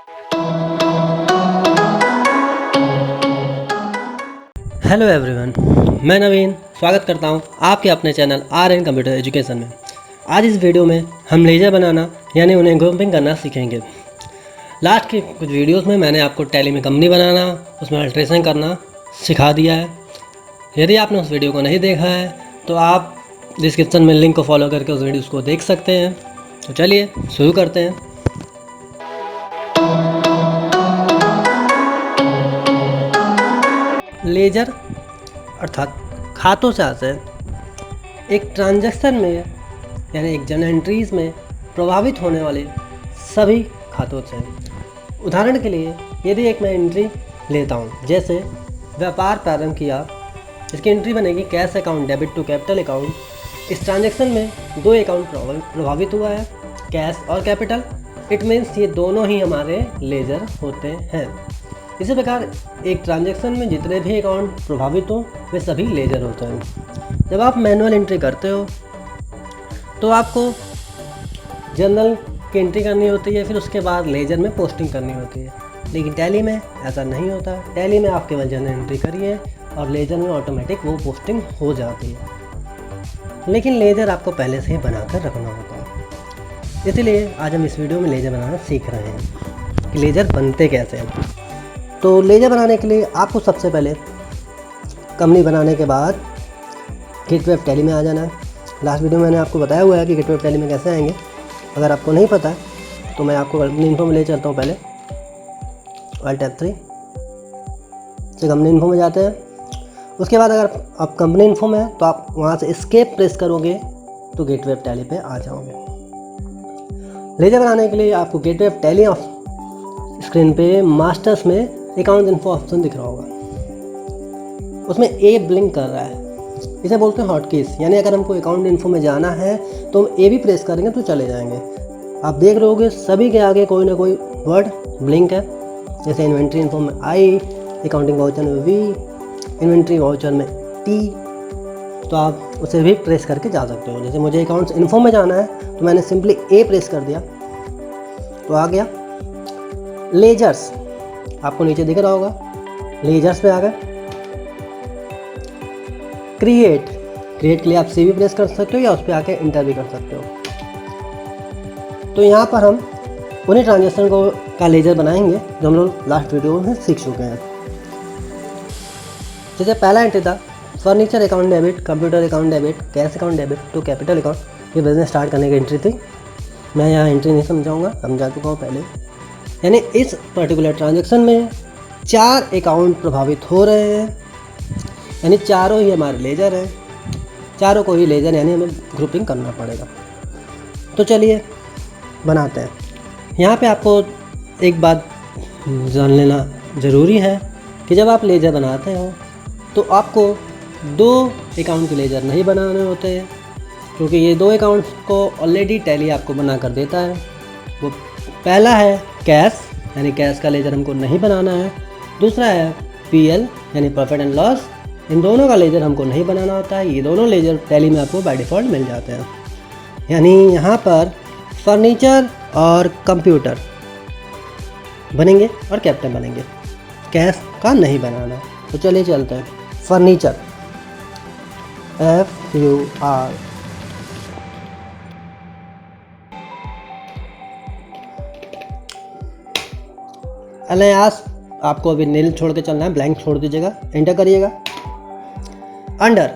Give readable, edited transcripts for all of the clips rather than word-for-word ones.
Hello everyone, मैं नवीन स्वागत करता हूं आपके अपने चैनल RN कंप्यूटर एजुकेशन में। आज इस वीडियो में हम लेजर बनाना यानी उन्हें ग्रुपिंग करना सीखेंगे। लास्ट के कुछ वीडियोस में मैंने आपको टैली में कंपनी बनाना, उसमें अल्ट्रेशन करना सिखा दिया है। यदि आपने उस वीडियो को नहीं देखा है तो आप डिस्क्रिप्शन में लिंक को फॉलो करके उस वीडियोज़ को देख सकते हैं। तो चलिए शुरू करते हैं। लेजर अर्थात खातों से आते हैं। एक ट्रांजैक्शन में यानी एक जर्नल एंट्रीज में प्रभावित होने वाले सभी खातों से। उदाहरण के लिए यदि एक मैं एंट्री लेता हूँ, जैसे व्यापार प्रारंभ किया, इसकी एंट्री बनेगी cash account debit to capital account. इस ट्रांजैक्शन में दो अकाउंट प्रभावित हुआ है, कैश और कैपिटल। इट मीन्स ये दोनों ही हमारे लेजर होते हैं। इसी प्रकार एक ट्रांजैक्शन में जितने भी अकाउंट प्रभावित हों वे सभी लेजर होते हैं। जब आप मैनुअल एंट्री करते हो तो आपको जर्नल की एंट्री करनी होती है, फिर उसके बाद लेजर में पोस्टिंग करनी होती है। लेकिन टैली में ऐसा नहीं होता। टैली में आप केवल जर्नल एंट्री करिए और लेजर में ऑटोमेटिक वो पोस्टिंग हो जाती है। लेकिन लेजर आपको पहले से ही बनाकर रखना होता है। इसीलिए आज हम इस वीडियो में लेजर बनाना सीख रहे हैं कि लेजर बनते कैसे हैं। तो लेजर बनाने के लिए आपको सबसे पहले कंपनी बनाने के बाद गेटवे ऑफ टैली में आ जाना है। लास्ट वीडियो में मैंने आपको बताया हुआ है कि गेटवे ऑफ टैली में कैसे आएंगे। अगर आपको नहीं पता है तो मैं आपको कंपनी इन्फो में ले चलता हूँ। पहले Alt F3 से कंपनी इन्फो में जाते हैं। उसके बाद अगर आप कंपनी इन्फो में हैं तो आप वहाँ से एस्केप प्रेस करोगे तो गेटवे ऑफ टैली पे आ जाओगे। लेजर बनाने के लिए आपको gateway of tally of screen पे मास्टर्स में अकाउंट इन्फो ऑप्शन दिख रहा होगा, उसमें ए ब्लिंक कर रहा है। इसे बोलते हैं हॉट कीज। यानी अगर हमको अकाउंट इन्फो में जाना है तो हम ए भी प्रेस करेंगे तो चले जाएंगे। आप देख रहे होगे सभी के आगे कोई ना कोई वर्ड ब्लिंक है। जैसे इन्वेंट्री इन्फो में आई, अकाउंटिंग वाउचर में वी, इन्वेंट्री वाउचर में टी। तो आप उसे भी प्रेस करके जा सकते हो। जैसे मुझे अकाउंट्स इन्फो में जाना है तो मैंने सिंपली ए प्रेस कर दिया तो आ गया। लेजर्स आपको नीचे दिख रहा होगा, लेजर्स पे आ गए। क्रिएट के लिए आप सी भी प्रेस कर सकते हो या उस पर आके इंटर भी कर सकते हो। तो यहाँ पर हम उन्हीं ट्रांजेक्शन का लेजर बनाएंगे जो हम लोग लास्ट वीडियो में सीख चुके हैं। जैसे पहला एंट्री था furniture account debit, computer account debit, cash account debit to capital account. ये बिजनेस स्टार्ट करने की एंट्री थी। मैं यहाँ एंट्री नहीं समझाऊंगा, समझा चुका हूँ पहले। यानी इस पर्टिकुलर ट्रांजैक्शन में 4 अकाउंट प्रभावित हो रहे हैं, यानी चारों ही हमारे लेजर हैं। चारों को ही लेजर यानी हमें ग्रुपिंग करना पड़ेगा। तो चलिए बनाते हैं। यहाँ पे आपको एक बात जान लेना ज़रूरी है कि जब आप लेजर बनाते हो तो आपको 2 अकाउंट के लेजर नहीं बनाने होते हैं, क्योंकि ये 2 अकाउंट्स को ऑलरेडी टैली आपको बना कर देता है। वो पहला है कैश, यानी कैश का लेजर हमको नहीं बनाना है। दूसरा है पीएल यानी प्रॉफिट एंड लॉस। इन दोनों का लेजर हमको नहीं बनाना होता है। ये दोनों लेजर टैली में आपको बाय डिफ़ॉल्ट मिल जाते हैं। यानी यहाँ पर फर्नीचर और कंप्यूटर बनेंगे और कैपिटल बनेंगे, कैश का नहीं बनाना। तो चलिए चलते हैं। फर्नीचर FUR अलियास आपको अभी नील छोड़ के चलना है, ब्लैंक छोड़ दीजिएगा, एंटर करिएगा। अंडर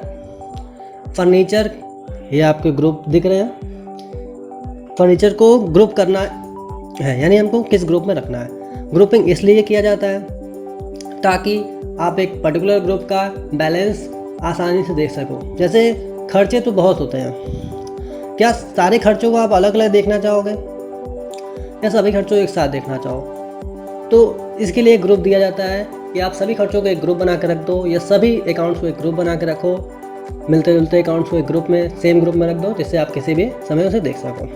फर्नीचर ये आपके ग्रुप दिख रहे हैं। फर्नीचर को ग्रुप करना है, यानी हमको किस ग्रुप में रखना है। ग्रुपिंग इसलिए किया जाता है ताकि आप एक पर्टिकुलर ग्रुप का बैलेंस आसानी से देख सको। जैसे खर्चे तो बहुत होते हैं, क्या सारे खर्चों को आप अलग अलग देखना चाहोगे या सभी खर्चों को एक साथ देखना चाहो? तो इसके लिए एक ग्रुप दिया जाता है कि आप सभी खर्चों को एक ग्रुप बना के रख दो या सभी अकाउंट्स को एक ग्रुप बना के रखो। मिलते जुलते अकाउंट्स को एक ग्रुप में, सेम ग्रुप में रख दो, जिससे आप किसी भी समय उसे देख सको।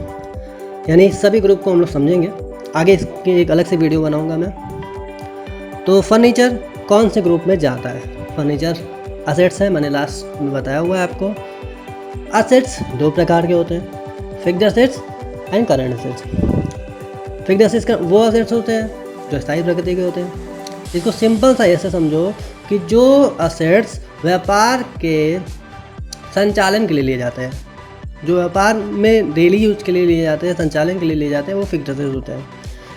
यानी सभी ग्रुप को हम लोग समझेंगे आगे, इसकी एक अलग से वीडियो बनाऊंगा मैं। तो फर्नीचर कौन से ग्रुप में जाता है? फर्नीचर असेट्स है, मैंने लास्ट में बताया हुआ है आपको। असेट्स 2 प्रकार के होते हैं, fixed assets and current assets. Fixed assets वो असेट्स होते हैं जो स्थायी प्रकृति के होते हैं। इसको सिंपल सा ऐसे समझो कि जो असेट्स व्यापार के संचालन के लिए लिए जाते हैं, जो व्यापार में डेली यूज के लिए लिए जाते हैं, संचालन के लिए लिए जाते हैं, वो फिक्स्ड असेट्स होते हैं।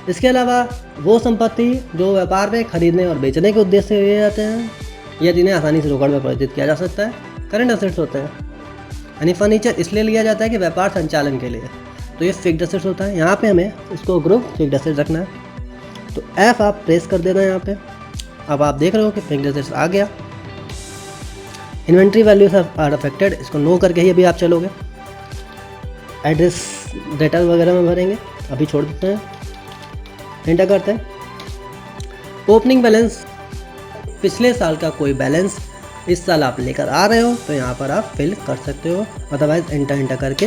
इसके अलावा वो संपत्ति जो व्यापार में खरीदने और बेचने के उद्देश्य से लिए जाते हैं या जिन्हें आसानी से रोकड़ में परिवर्तित किया जा सकता है, करंट असेट्स होते हैं। यानी फर्नीचर इसलिए लिया जाता है कि व्यापार संचालन के लिए, तो ये फिक्स्ड असेट्स होता है। यहाँ पे हमें इसको ग्रुप फिक्स्ड असेट्स रखना है, तो F आप प्रेस कर देना है यहाँ पे। अब आप देख रहे हो कि फिक्स्ड असेट्स आ गया। इन्वेंट्री वैल्यूज आर अफेक्टेड, इसको नो करके ही अभी आप चलोगे। एड्रेस डेटा वगैरह में भरेंगे, अभी छोड़ देते हैं, एंटर करते हैं। ओपनिंग बैलेंस, पिछले साल का कोई बैलेंस इस साल आप लेकर आ रहे हो तो यहाँ पर आप फिल कर सकते हो, अदरवाइज एंटर करके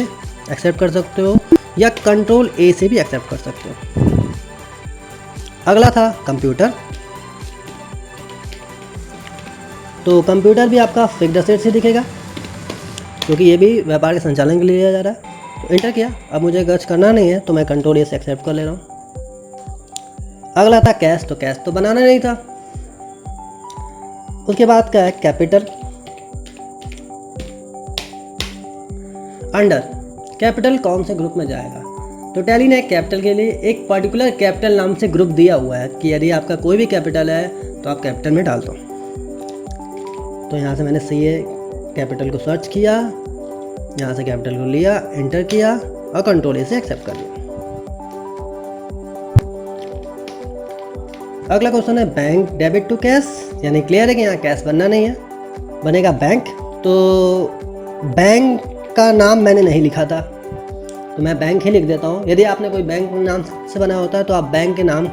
एक्सेप्ट कर सकते हो या कंट्रोल A से भी एक्सेप्ट कर सकते हो। अगला था कंप्यूटर, तो कंप्यूटर भी आपका फिक्स्ड असेट से दिखेगा क्योंकि ये भी व्यापार के संचालन के लिए लिया जा रहा है। तो एंटर किया, अब मुझे खर्च करना नहीं है तो मैं कंट्रोल A से एक्सेप्ट कर ले रहा हूँ। अगला था कैश, तो कैश तो बनाना नहीं था। उसके बाद क्या है कैपिटल। अंडर कैपिटल कौन से ग्रुप में जाएगा, तो टैली ने कैपिटल के लिए एक पर्टिकुलर कैपिटल नाम से ग्रुप दिया हुआ है कि यदि आपका कोई भी कैपिटल है तो आप कैपिटल में डाल दो। तो यहाँ से मैंने CA कैपिटल को सर्च किया, यहाँ से कैपिटल को लिया, एंटर किया और कंट्रोल A से एक्सेप्ट कर लिया। अगला क्वेश्चन है बैंक डेबिट टू कैश, यानी क्लियर है कि यहाँ कैश बनना नहीं है, बनेगा बैंक। तो बैंक का नाम मैंने नहीं लिखा था तो मैं बैंक ही लिख देता हूँ। यदि आपने कोई बैंक नाम से बना होता है तो आप बैंक के नाम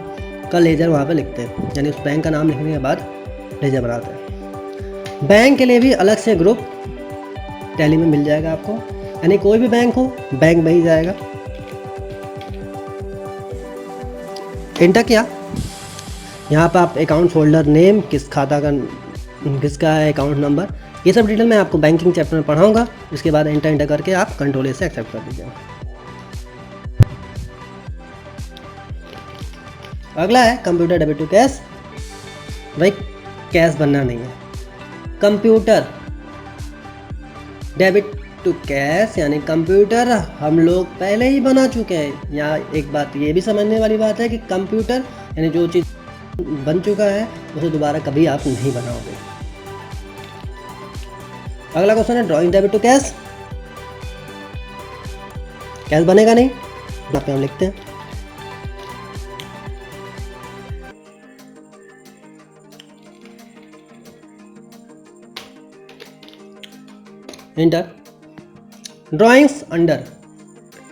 का लेजर वहाँ पे लिखते हैं, यानी उस बैंक का नाम लिखने के बाद लेजर बनाते हैं। बैंक के लिए भी अलग से ग्रुप टैली में मिल जाएगा आपको, यानी कोई भी बैंक हो बैंक में ही जाएगा। एंटर किया, यहाँ पर आप अकाउंट होल्डर नेम, किस खाता का किसका है अकाउंट नंबर, ये सब डिटेल मैं आपको बैंकिंग चैप्टर में पढ़ाऊंगा। इसके बाद एंटर करके आप कंट्रोल A से एक्सेप्ट कर दीजिए। अगला है कंप्यूटर डेबिट टू कैश, भाई कैश बनना नहीं है। कंप्यूटर डेबिट टू कैश यानी कंप्यूटर हम लोग पहले ही बना चुके हैं। यहाँ एक बात ये भी समझने वाली बात है कि कंप्यूटर यानी जो चीज़ बन चुका है उसे दोबारा कभी आप नहीं बनाओगे। अगला क्वेश्चन है drawing debit to cash, cash बनेगा नहीं, यहाँ पे हम लिखते हैं। एंटर। ड्राइंग्स अंडर,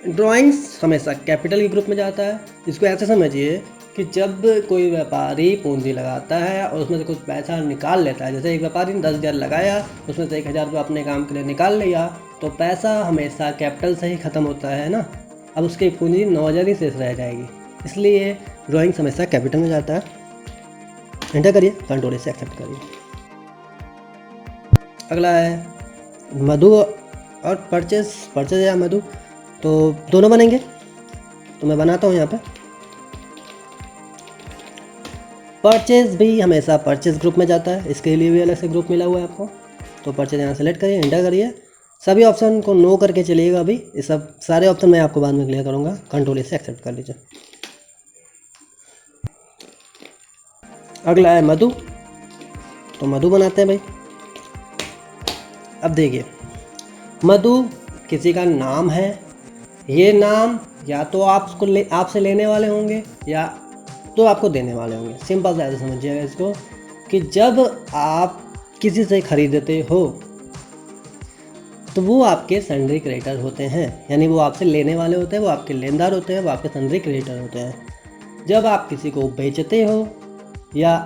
ड्राइंग्स हमेशा कैपिटल के ग्रुप में जाता है। इसको ऐसे समझिए कि जब कोई व्यापारी पूंजी लगाता है और उसमें से कुछ पैसा निकाल लेता है, जैसे एक व्यापारी ने 10,000 लगाया, उसमें से 1,000 रुपये अपने काम के लिए निकाल लिया, तो पैसा हमेशा कैपिटल से ही ख़त्म होता है ना। अब उसकी पूंजी 9,000 ही शेष रह जाएगी, इसलिए ड्राइंग्स हमेशा कैपिटल में जाता है। एंटर करिए, कंट्रोल से एक्सेप्ट करिए। अगला है मधु और परचेज, परचेज या मधु, तो दोनों बनेंगे। तो मैं बनाता हूँ यहाँ पे। परचेज भी हमेशा परचेज ग्रुप में जाता है, इसके लिए भी अलग से ग्रुप मिला हुआ है आपको। तो परचेज यहाँ सेलेक्ट करिए, एंटर करिए, सभी ऑप्शन को नो करके चलिएगा। अभी ये सब सारे ऑप्शन मैं आपको बाद में क्लियर करूँगा। कंट्रोल से एक्सेप्ट कर लीजिए। अगला है मधु, तो मधु बनाते हैं भाई। अब देखिए, मधु किसी का नाम है, ये नाम या तो आपसे लेने वाले होंगे या तो आपको देने वाले होंगे। सिंपल से ऐसे समझिएगा इसको कि जब आप किसी से खरीदते हो तो वो आपके सन्ड्री क्रेडिटर होते हैं, यानी वो आपसे लेने वाले होते हैं, वो आपके लेनदार होते हैं, वो आपके सन्ड्री क्रेडिटर होते हैं। जब आप किसी को बेचते हो या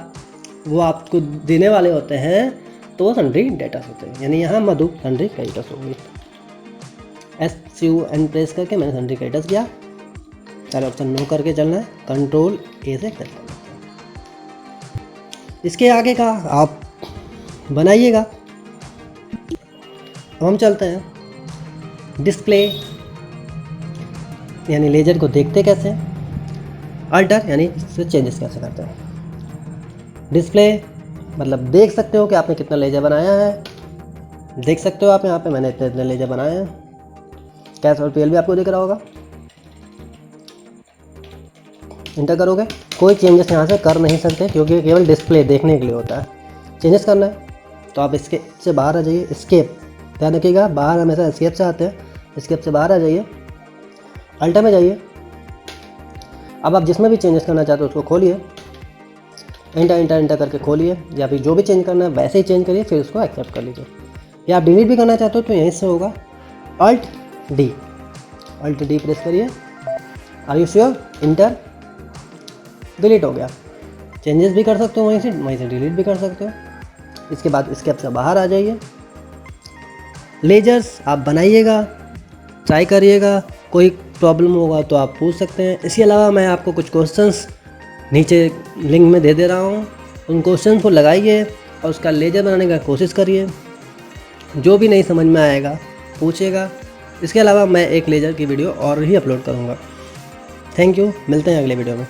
वो आपको देने वाले होते हैं तो वो सन्ड्री डेटर्स होते हैं, यानी यहाँ मधु सन्ड्री क्रेडिटर्स होंगे। SUN प्रेस करके मैंने सन्ड्री क्रेडिटर्स किया, सारे ऑप्शन नो करके चलना है, कंट्रोल A से कर लेना है। इसके आगे का आप बनाइएगा। अब हम चलते हैं डिस्प्ले, यानी लेजर को देखते कैसे। अल्टर यानी इससे चेंजेस कैसे करते हैं। डिस्प्ले मतलब देख सकते हो कि आपने कितना लेजर बनाया है, देख सकते हो आप यहाँ पे मैंने इतने इतने लेजर बनाए हैं। कैश और पीएल भी आपको दिख रहा होगा। इंटर करोगे, कोई चेंजेस यहाँ से कर नहीं सकते क्योंकि केवल डिस्प्ले देखने के लिए होता है। चेंजेस करना है तो आप इसके से बाहर आ जाइए, एस्केप, ध्यान रखिएगा बाहर हमेशा एस्केप से आते हैं। एस्केप से बाहर आ जाइए, अल्टर में जाइए। अब आप जिसमें भी चेंजेस करना चाहते हो उसको खोलिए, इंटर इंटर इंटर करके खोलिए, या फिर जो भी चेंज करना है वैसे ही चेंज करिए, फिर उसको एक्सेप्ट कर लीजिए। या आप डिलीट भी करना चाहते हो तो यहीं से होगा, अल्ट डी प्रेस करिए। Are you sure? Enter, delete हो गया। चेंजेस भी कर सकते हो वहीं से डिलीट भी कर सकते हो। इसके बाद एस्केप से बाहर आ जाइए। लेजर्स आप बनाइएगा, ट्राई करिएगा, कोई प्रॉब्लम होगा तो आप पूछ सकते हैं। इसके अलावा मैं आपको कुछ क्वेश्चंस नीचे लिंक में दे दे रहा हूँ, उन क्वेश्चन को लगाइए और उसका लेजर बनाने का कोशिश करिए। जो भी नहीं समझ में आएगा पूछिएगा। इसके अलावा मैं एक लेजर की वीडियो और ही अपलोड करूँगा। थैंक यू, मिलते हैं अगले वीडियो में।